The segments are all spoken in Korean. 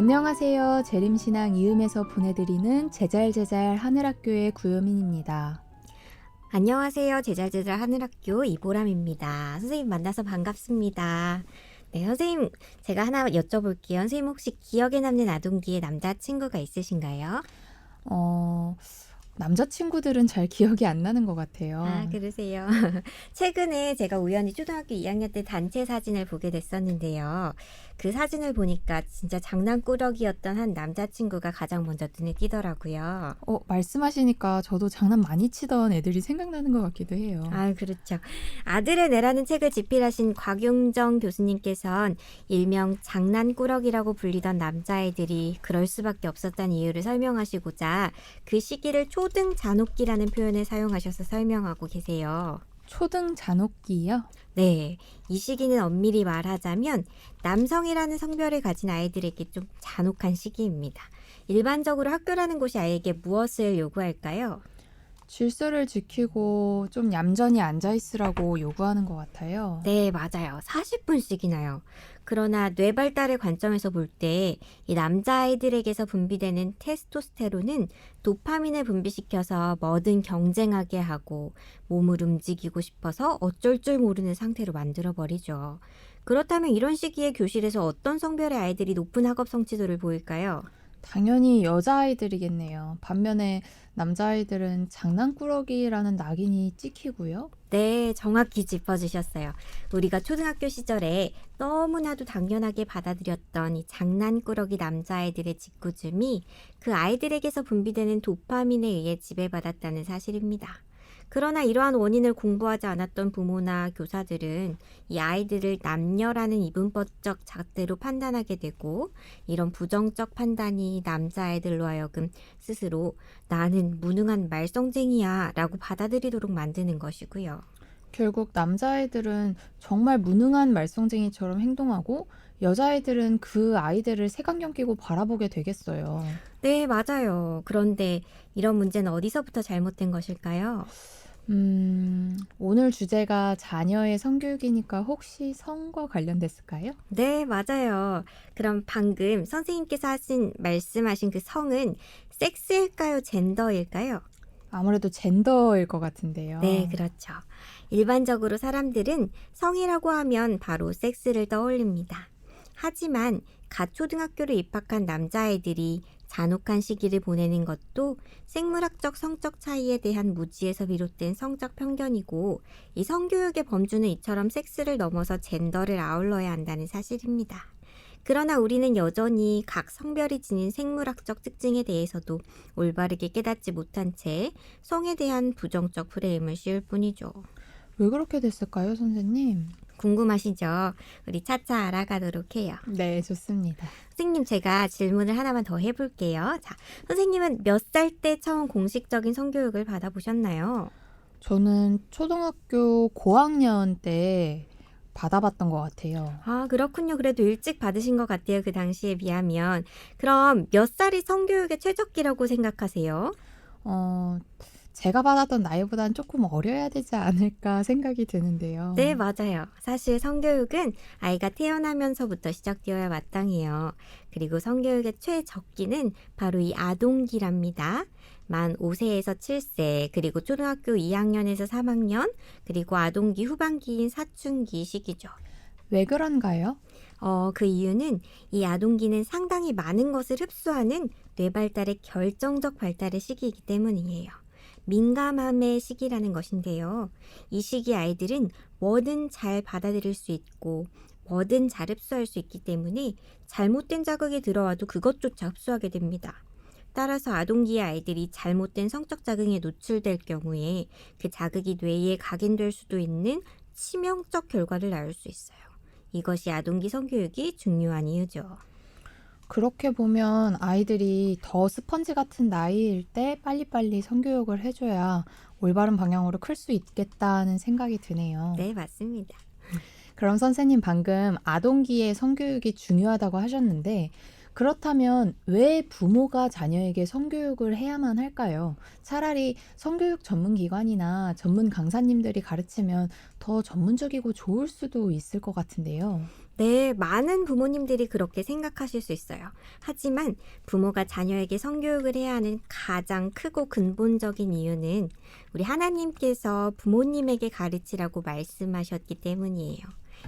안녕하세요. 재림신앙 이음에서 보내드리는 제잘제잘 하늘학교의 구효민입니다. 안녕하세요. 제잘제잘 하늘학교 이보람입니다. 선생님 만나서 반갑습니다. 네, 선생님 제가 하나 여쭤볼게요. 선생님 혹시 기억에 남는 아동기의 남자친구가 있으신가요? 남자친구들은 잘 기억이 안 나는 것 같아요. 아, 그러세요. 최근에 제가 우연히 초등학교 2학년 때 단체 사진을 보게 됐었는데요. 그 사진을 보니까 진짜 장난꾸러기였던 한 남자친구가 가장 먼저 눈에 띄더라고요. 말씀하시니까 저도 장난 많이 치던 애들이 생각나는 것 같기도 해요. 아, 그렇죠. 아들의 내라는 책을 집필하신 곽용정 교수님께서는 일명 장난꾸러기라고 불리던 남자애들이 그럴 수밖에 없었다는 이유를 설명하시고자 그 시기를 초등 잔혹기라는 표현을 사용하셔서 설명하고 계세요. 초등 잔혹기요? 네, 이 시기는 엄밀히 말하자면 남성이라는 성별을 가진 아이들에게 좀 잔혹한 시기입니다. 일반적으로 학교라는 곳이 아이에게 무엇을 요구할까요? 질서를 지키고 좀 얌전히 앉아있으라고 요구하는 것 같아요. 네, 맞아요. 40분씩이나요. 그러나 뇌 발달의 관점에서 볼 때 이 남자아이들에게서 분비되는 테스토스테론은 도파민을 분비시켜서 뭐든 경쟁하게 하고 몸을 움직이고 싶어서 어쩔 줄 모르는 상태로 만들어버리죠. 그렇다면 이런 시기에 교실에서 어떤 성별의 아이들이 높은 학업 성취도를 보일까요? 당연히 여자아이들이겠네요. 반면에 남자아이들은 장난꾸러기라는 낙인이 찍히고요. 네, 정확히 짚어주셨어요. 우리가 초등학교 시절에 너무나도 당연하게 받아들였던 이 장난꾸러기 남자아이들의 짓궂음이 그 아이들에게서 분비되는 도파민에 의해 지배받았다는 사실입니다. 그러나 이러한 원인을 공부하지 않았던 부모나 교사들은 이 아이들을 남녀라는 이분법적 잣대로 판단하게 되고 이런 부정적 판단이 남자아이들로 하여금 스스로 나는 무능한 말썽쟁이야 라고 받아들이도록 만드는 것이고요. 결국 남자아이들은 정말 무능한 말썽쟁이처럼 행동하고 여자아이들은 그 아이들을 색안경 끼고 바라보게 되겠어요. 네, 맞아요. 그런데 이런 문제는 어디서부터 잘못된 것일까요? 오늘 주제가 자녀의 성교육이니까 혹시 성과 관련됐을까요? 네, 맞아요. 그럼 방금 선생님께서 말씀하신 그 성은 섹스일까요? 젠더일까요? 아무래도 젠더일 것 같은데요. 네, 그렇죠. 일반적으로 사람들은 성이라고 하면 바로 섹스를 떠올립니다. 하지만 갓 초등학교를 입학한 남자아이들이 잔혹한 시기를 보내는 것도 생물학적 성적 차이에 대한 무지에서 비롯된 성적 편견이고 이 성교육의 범주는 이처럼 섹스를 넘어서 젠더를 아울러야 한다는 사실입니다. 그러나 우리는 여전히 각 성별이 지닌 생물학적 특징에 대해서도 올바르게 깨닫지 못한 채 성에 대한 부정적 프레임을 씌울 뿐이죠. 왜 그렇게 됐을까요, 선생님? 궁금하시죠? 우리 차차 알아가도록 해요. 네, 좋습니다. 선생님, 제가 질문을 하나만 더 해볼게요. 자, 선생님은 몇 살 때 처음 공식적인 성교육을 받아보셨나요? 저는 초등학교 고학년 때 받아봤던 것 같아요. 아, 그렇군요. 그래도 일찍 받으신 것 같아요. 그 당시에 비하면. 그럼 몇 살이 성교육의 최적기라고 생각하세요? 제가 받았던 나이보다는 조금 어려야 되지 않을까 생각이 드는데요. 네, 맞아요. 사실 성교육은 아이가 태어나면서부터 시작되어야 마땅해요. 그리고 성교육의 최적기는 바로 이 아동기랍니다. 만 5세에서 7세, 그리고 초등학교 2학년에서 3학년, 그리고 아동기 후반기인 사춘기 시기죠. 왜 그런가요? 그 이유는 이 아동기는 상당히 많은 것을 흡수하는 뇌 발달의 결정적 발달의 시기이기 때문이에요. 민감함의 시기라는 것인데요. 이 시기 아이들은 뭐든 잘 받아들일 수 있고 뭐든 잘 흡수할 수 있기 때문에 잘못된 자극이 들어와도 그것조차 흡수하게 됩니다. 따라서 아동기의 아이들이 잘못된 성적 자극에 노출될 경우에 그 자극이 뇌에 각인될 수도 있는 치명적 결과를 낳을 수 있어요. 이것이 아동기 성교육이 중요한 이유죠. 그렇게 보면 아이들이 더 스펀지 같은 나이일 때 빨리빨리 성교육을 해줘야 올바른 방향으로 클 수 있겠다는 생각이 드네요. 네, 맞습니다. 그럼 선생님 방금 아동기의 성교육이 중요하다고 하셨는데 그렇다면 왜 부모가 자녀에게 성교육을 해야만 할까요? 차라리 성교육 전문 기관이나 전문 강사님들이 가르치면 더 전문적이고 좋을 수도 있을 것 같은데요. 네, 많은 부모님들이 그렇게 생각하실 수 있어요. 하지만 부모가 자녀에게 성교육을 해야 하는 가장 크고 근본적인 이유는 우리 하나님께서 부모님에게 가르치라고 말씀하셨기 때문이에요.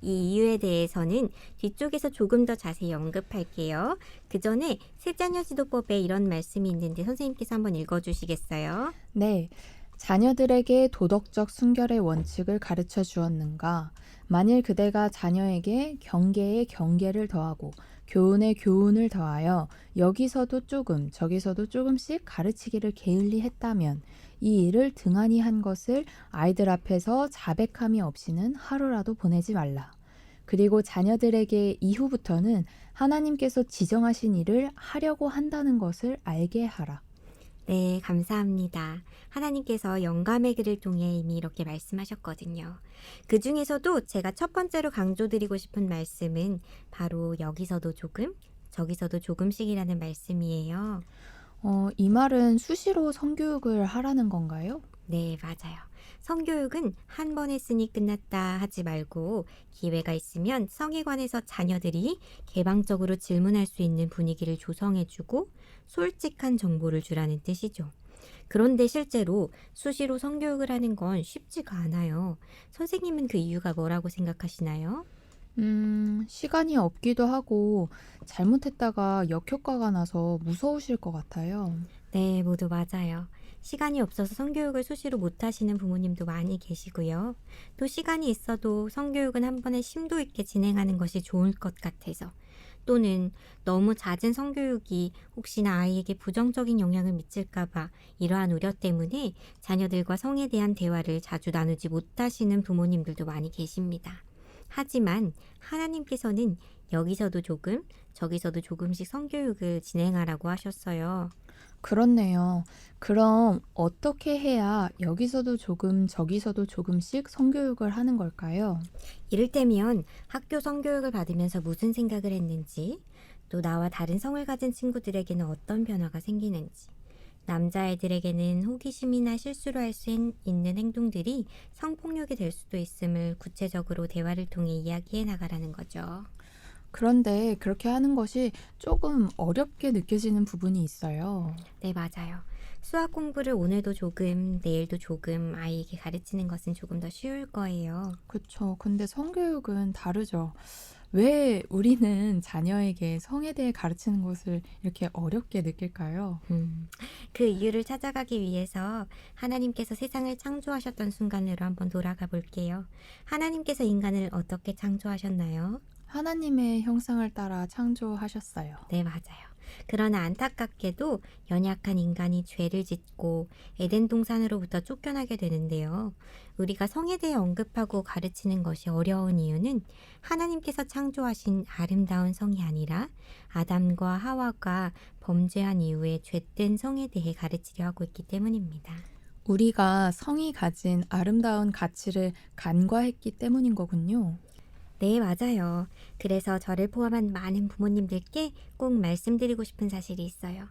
이 이유에 대해서는 뒤쪽에서 조금 더 자세히 언급할게요. 그 전에 세자녀 지도법에 이런 말씀이 있는데 선생님께서 한번 읽어주시겠어요? 네, 자녀들에게 도덕적 순결의 원칙을 가르쳐 주었는가? 만일 그대가 자녀에게 경계에 경계를 더하고 교훈에 교훈을 더하여 여기서도 조금 저기서도 조금씩 가르치기를 게을리 했다면 이 일을 등한히 한 것을 아이들 앞에서 자백함이 없이는 하루라도 보내지 말라. 그리고 자녀들에게 이후부터는 하나님께서 지정하신 일을 하려고 한다는 것을 알게 하라. 네, 감사합니다. 하나님께서 영감의 글을 통해 이미 이렇게 말씀하셨거든요. 그 중에서도 제가 첫 번째로 강조드리고 싶은 말씀은 바로 여기서도 조금, 저기서도 조금씩이라는 말씀이에요. 이 말은 수시로 성교육을 하라는 건가요? 네, 맞아요. 성교육은 한 번 했으니 끝났다 하지 말고 기회가 있으면 성에 관해서 자녀들이 개방적으로 질문할 수 있는 분위기를 조성해주고 솔직한 정보를 주라는 뜻이죠. 그런데 실제로 수시로 성교육을 하는 건 쉽지가 않아요. 선생님은 그 이유가 뭐라고 생각하시나요? 시간이 없기도 하고 잘못했다가 역효과가 나서 무서우실 것 같아요. 네, 모두 맞아요. 시간이 없어서 성교육을 수시로 못 하시는 부모님도 많이 계시고요. 또 시간이 있어도 성교육은 한 번에 심도 있게 진행하는 것이 좋을 것 같아서 또는 너무 잦은 성교육이 혹시나 아이에게 부정적인 영향을 미칠까봐 이러한 우려 때문에 자녀들과 성에 대한 대화를 자주 나누지 못하시는 부모님들도 많이 계십니다. 하지만 하나님께서는 여기서도 조금, 저기서도 조금씩 성교육을 진행하라고 하셨어요. 그렇네요. 그럼 어떻게 해야 여기서도 조금 저기서도 조금씩 성교육을 하는 걸까요? 이를테면 학교 성교육을 받으면서 무슨 생각을 했는지, 또 나와 다른 성을 가진 친구들에게는 어떤 변화가 생기는지, 남자애들에게는 호기심이나 실수로 할 수 있는 행동들이 성폭력이 될 수도 있음을 구체적으로 대화를 통해 이야기해 나가라는 거죠. 그런데 그렇게 하는 것이 조금 어렵게 느껴지는 부분이 있어요. 네, 맞아요. 수학 공부를 오늘도 조금, 내일도 조금 아이에게 가르치는 것은 조금 더 쉬울 거예요. 그쵸. 근데 성교육은 다르죠. 왜 우리는 자녀에게 성에 대해 가르치는 것을 이렇게 어렵게 느낄까요? 그 이유를 찾아가기 위해서 하나님께서 세상을 창조하셨던 순간으로 한번 돌아가 볼게요. 하나님께서 인간을 어떻게 창조하셨나요? 하나님의 형상을 따라 창조하셨어요. 네, 맞아요. 그러나 안타깝게도 연약한 인간이 죄를 짓고 에덴 동산으로부터 쫓겨나게 되는데요. 우리가 성에 대해 언급하고 가르치는 것이 어려운 이유는 하나님께서 창조하신 아름다운 성이 아니라 아담과 하와가 범죄한 이후에 죄된 성에 대해 가르치려 하고 있기 때문입니다. 우리가 성이 가진 아름다운 가치를 간과했기 때문인 거군요. 네, 맞아요. 그래서 저를 포함한 많은 부모님들께 꼭 말씀드리고 싶은 사실이 있어요.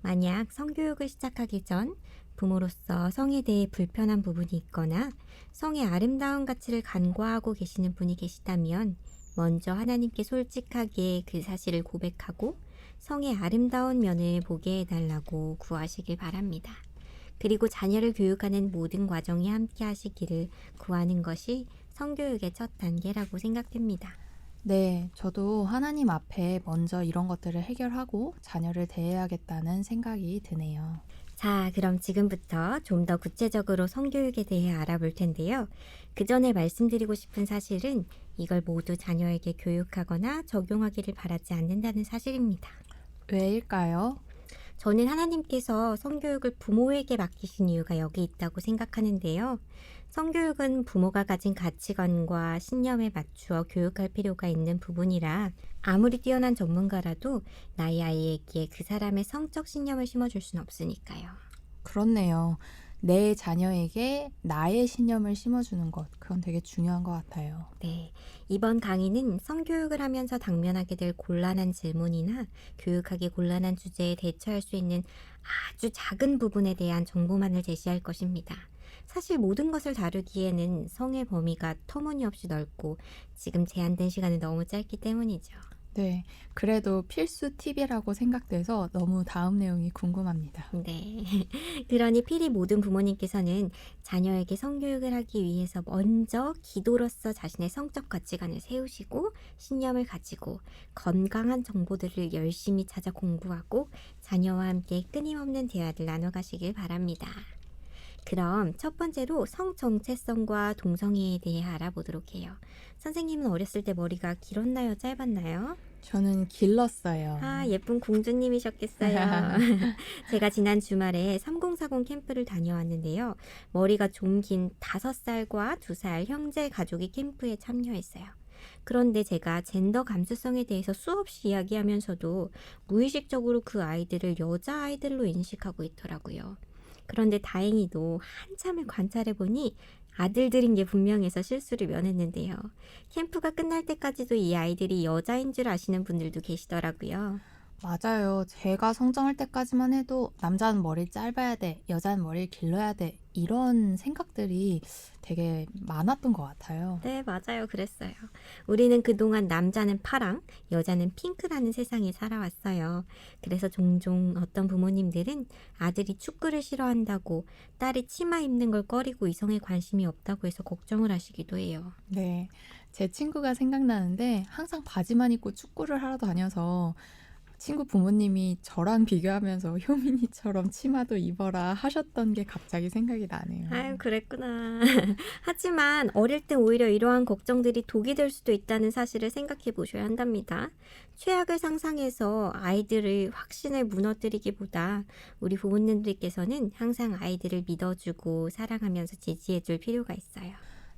만약 성교육을 시작하기 전 부모로서 성에 대해 불편한 부분이 있거나 성의 아름다운 가치를 간과하고 계시는 분이 계시다면 먼저 하나님께 솔직하게 그 사실을 고백하고 성의 아름다운 면을 보게 해달라고 구하시길 바랍니다. 그리고 자녀를 교육하는 모든 과정이 함께 하시기를 구하는 것이 성교육의 첫 단계라고 생각됩니다. 네, 저도 하나님 앞에 먼저 이런 것들을 해결하고 자녀를 대해야겠다는 생각이 드네요. 자, 그럼 지금부터 좀 더 구체적으로 성교육에 대해 알아볼 텐데요. 그 전에 말씀드리고 싶은 사실은 이걸 모두 자녀에게 교육하거나 적용하기를 바라지 않는다는 사실입니다. 왜일까요? 저는 하나님께서 성교육을 부모에게 맡기신 이유가 여기 있다고 생각하는데요. 성교육은 부모가 가진 가치관과 신념에 맞추어 교육할 필요가 있는 부분이라 아무리 뛰어난 전문가라도 나의 아이에게 그 사람의 성적 신념을 심어줄 수는 없으니까요. 그렇네요. 내 자녀에게 나의 신념을 심어주는 것, 그건 되게 중요한 것 같아요. 네, 이번 강의는 성교육을 하면서 당면하게 될 곤란한 질문이나 교육하기 곤란한 주제에 대처할 수 있는 아주 작은 부분에 대한 정보만을 제시할 것입니다. 사실 모든 것을 다루기에는 성의 범위가 터무니없이 넓고 지금 제한된 시간은 너무 짧기 때문이죠. 네. 그래도 필수 팁이라고 생각돼서 너무 다음 내용이 궁금합니다. 네. 그러니 필히 모든 부모님께서는 자녀에게 성교육을 하기 위해서 먼저 기도로서 자신의 성적 가치관을 세우시고 신념을 가지고 건강한 정보들을 열심히 찾아 공부하고 자녀와 함께 끊임없는 대화를 나눠가시길 바랍니다. 그럼 첫 번째로 성 정체성과 동성애에 대해 알아보도록 해요. 선생님은 어렸을 때 머리가 길었나요? 짧았나요? 저는 길렀어요. 아, 예쁜 공주님이셨겠어요. 제가 지난 주말에 3040 캠프를 다녀왔는데요. 머리가 좀 긴 5살과 2살 형제 가족이 캠프에 참여했어요. 그런데 제가 젠더 감수성에 대해서 수없이 이야기하면서도 무의식적으로 그 아이들을 여자아이들로 인식하고 있더라고요. 그런데 다행히도 한참을 관찰해보니 아들들인 게 분명해서 실수를 면했는데요. 캠프가 끝날 때까지도 이 아이들이 여자인 줄 아시는 분들도 계시더라고요. 맞아요. 제가 성장할 때까지만 해도 남자는 머리 짧아야 돼, 여자는 머리를 길러야 돼, 이런 생각들이 되게 많았던 것 같아요. 네, 맞아요. 그랬어요. 우리는 그동안 남자는 파랑, 여자는 핑크라는 세상에 살아왔어요. 그래서 종종 어떤 부모님들은 아들이 축구를 싫어한다고 딸이 치마 입는 걸 꺼리고 이성에 관심이 없다고 해서 걱정을 하시기도 해요. 네. 제 친구가 생각나는데 항상 바지만 입고 축구를 하러 다녀서 친구 부모님이 저랑 비교하면서 효민이처럼 치마도 입어라 하셨던 게 갑자기 생각이 나네요. 아유, 그랬구나. 하지만 어릴 때 오히려 이러한 걱정들이 독이 될 수도 있다는 사실을 생각해 보셔야 한답니다. 최악을 상상해서 아이들의 확신을 무너뜨리기보다 우리 부모님들께서는 항상 아이들을 믿어주고 사랑하면서 지지해줄 필요가 있어요.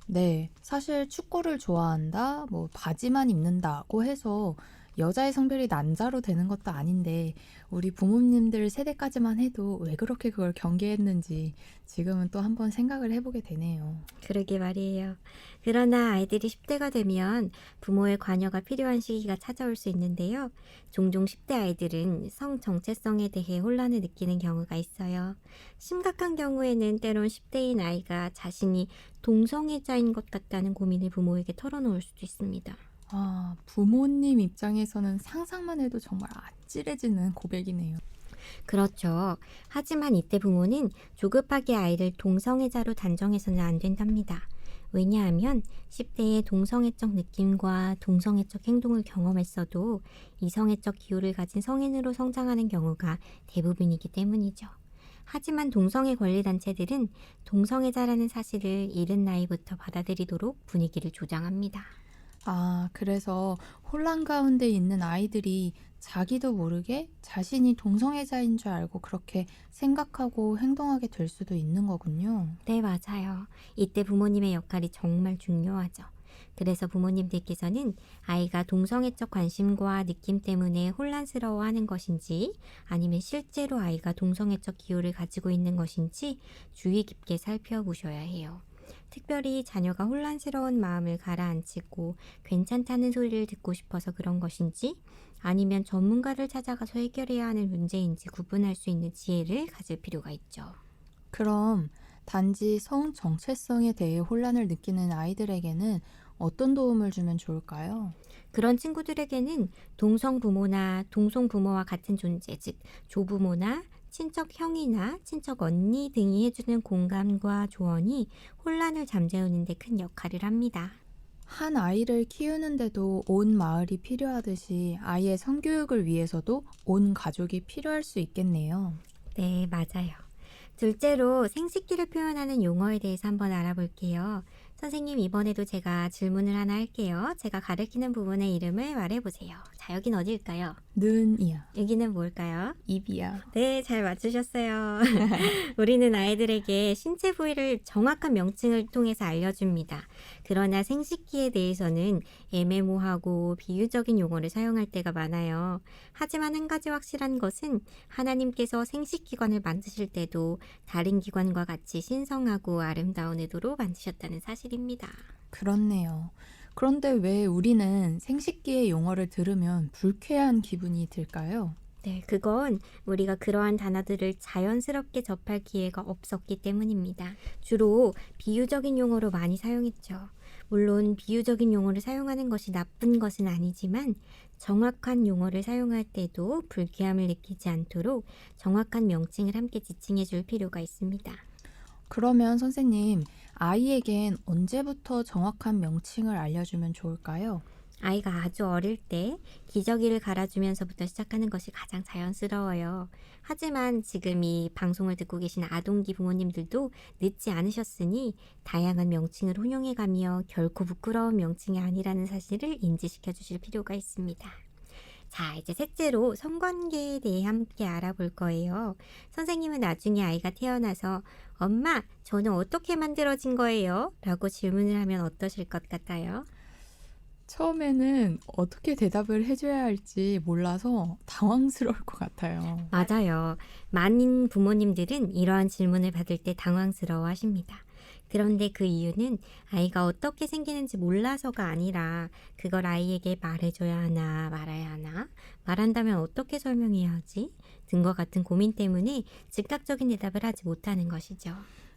네. 사실 축구를 좋아한다, 뭐 바지만 입는다고 해서 여자의 성별이 남자로 되는 것도 아닌데 우리 부모님들 세대까지만 해도 왜 그렇게 그걸 경계했는지 지금은 또 한번 생각을 해보게 되네요. 그러게 말이에요. 그러나 아이들이 10대가 되면 부모의 관여가 필요한 시기가 찾아올 수 있는데요. 종종 10대 아이들은 성 정체성에 대해 혼란을 느끼는 경우가 있어요. 심각한 경우에는 때론 10대인 아이가 자신이 동성애자인 것 같다는 고민을 부모에게 털어놓을 수도 있습니다. 아, 부모님 입장에서는 상상만 해도 정말 아찔해지는 고백이네요. 그렇죠. 하지만 이때 부모는 조급하게 아이를 동성애자로 단정해서는 안 된답니다. 왜냐하면 10대의 동성애적 느낌과 동성애적 행동을 경험했어도 이성애적 기호를 가진 성인으로 성장하는 경우가 대부분이기 때문이죠. 하지만 동성애 권리 단체들은 동성애자라는 사실을 이른 나이부터 받아들이도록 분위기를 조장합니다. 아, 그래서 혼란 가운데 있는 아이들이 자기도 모르게 자신이 동성애자인 줄 알고 그렇게 생각하고 행동하게 될 수도 있는 거군요. 네, 맞아요. 이때 부모님의 역할이 정말 중요하죠. 그래서 부모님들께서는 아이가 동성애적 관심과 느낌 때문에 혼란스러워하는 것인지 아니면 실제로 아이가 동성애적 기호를 가지고 있는 것인지 주의 깊게 살펴보셔야 해요. 특별히 자녀가 혼란스러운 마음을 가라앉히고 괜찮다는 소리를 듣고 싶어서 그런 것인지 아니면 전문가를 찾아가서 해결해야 하는 문제인지 구분할 수 있는 지혜를 가질 필요가 있죠. 그럼 단지 성 정체성에 대해 혼란을 느끼는 아이들에게는 어떤 도움을 주면 좋을까요? 그런 친구들에게는 동성 부모나 동성 부모와 같은 존재, 즉 조부모나 친척 형이나 친척 언니 등이 해주는 공감과 조언이 혼란을 잠재우는 데 큰 역할을 합니다. 한 아이를 키우는데도 온 마을이 필요하듯이 아이의 성교육을 위해서도 온 가족이 필요할 수 있겠네요. 네, 맞아요. 둘째로 생식기를 표현하는 용어에 대해서 한번 알아볼게요. 선생님, 이번에도 제가 질문을 하나 할게요. 제가 가르치는 부분의 이름을 말해보세요. 자, 여긴 어디일까요? 눈이야, 여기는 뭘까요? 입이야. 네, 잘 맞추셨어요. 우리는 아이들에게 신체 부위를 정확한 명칭을 통해서 알려줍니다. 그러나 생식기에 대해서는 애매모호하고 비유적인 용어를 사용할 때가 많아요. 하지만 한 가지 확실한 것은 하나님께서 생식기관을 만드실 때도 다른 기관과 같이 신성하고 아름다운 의도로 만드셨다는 사실입니다. 그렇네요. 그런데 왜 우리는 생식기의 용어를 들으면 불쾌한 기분이 들까요? 네, 그건 우리가 그러한 단어들을 자연스럽게 접할 기회가 없었기 때문입니다. 주로 비유적인 용어로 많이 사용했죠. 물론 비유적인 용어를 사용하는 것이 나쁜 것은 아니지만 정확한 용어를 사용할 때도 불쾌함을 느끼지 않도록 정확한 명칭을 함께 지칭해 줄 필요가 있습니다. 그러면 선생님, 아이에겐 언제부터 정확한 명칭을 알려주면 좋을까요? 아이가 아주 어릴 때 기저귀를 갈아주면서부터 시작하는 것이 가장 자연스러워요. 하지만 지금 이 방송을 듣고 계신 아동기 부모님들도 늦지 않으셨으니 다양한 명칭을 혼용해가며 결코 부끄러운 명칭이 아니라는 사실을 인지시켜 주실 필요가 있습니다. 자, 이제 셋째로 성관계에 대해 함께 알아볼 거예요. 선생님은 나중에 아이가 태어나서 엄마, 저는 어떻게 만들어진 거예요? 라고 질문을 하면 어떠실 것 같아요? 처음에는 어떻게 대답을 해줘야 할지 몰라서 당황스러울 것 같아요. 맞아요. 많은 부모님들은 이러한 질문을 받을 때 당황스러워 하십니다. 그런데 그 이유는 아이가 어떻게 생기는지 몰라서가 아니라 그걸 아이에게 말해줘야 하나 말아야 하나 말한다면 어떻게 설명해야 하지 등과 같은 고민 때문에 즉각적인 대답을 하지 못하는 것이죠.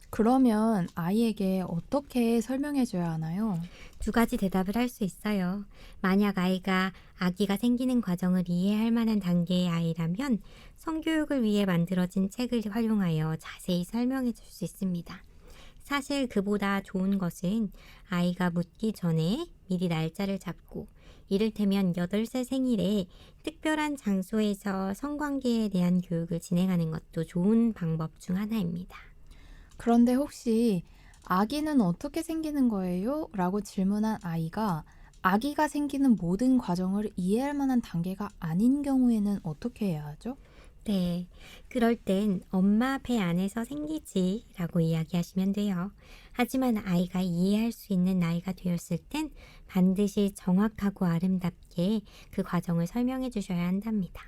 그러면 아이에게 어떻게 설명해줘야 하나요? 두 가지 대답을 할 수 있어요. 만약 아기가 생기는 과정을 이해할 만한 단계의 아이라면 성교육을 위해 만들어진 책을 활용하여 자세히 설명해 줄 수 있습니다. 사실 그보다 좋은 것은 아이가 묻기 전에 미리 날짜를 잡고 이를테면 8살 생일에 특별한 장소에서 성관계에 대한 교육을 진행하는 것도 좋은 방법 중 하나입니다. 그런데 혹시 아기는 어떻게 생기는 거예요? 라고 질문한 아이가 아기가 생기는 모든 과정을 이해할 만한 단계가 아닌 경우에는 어떻게 해야 하죠? 네, 그럴 땐 엄마 배 안에서 생기지 라고 이야기하시면 돼요. 하지만 아이가 이해할 수 있는 나이가 되었을 땐 반드시 정확하고 아름답게 그 과정을 설명해 주셔야 한답니다.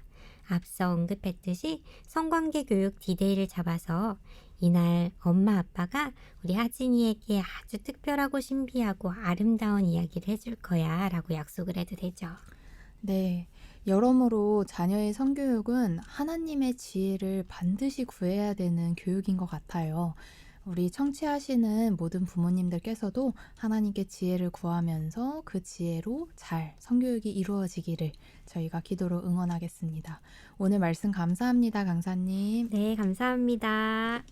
앞서 언급했듯이 성관계 교육 디데이를 잡아서 이날 엄마 아빠가 우리 하진이에게 아주 특별하고 신비하고 아름다운 이야기를 해줄 거야 라고 약속을 해도 되죠. 네. 여러모로 자녀의 성교육은 하나님의 지혜를 반드시 구해야 되는 교육인 것 같아요. 우리 청취하시는 모든 부모님들께서도 하나님께 지혜를 구하면서 그 지혜로 잘 성교육이 이루어지기를 저희가 기도로 응원하겠습니다. 오늘 말씀 감사합니다, 강사님. 네, 감사합니다.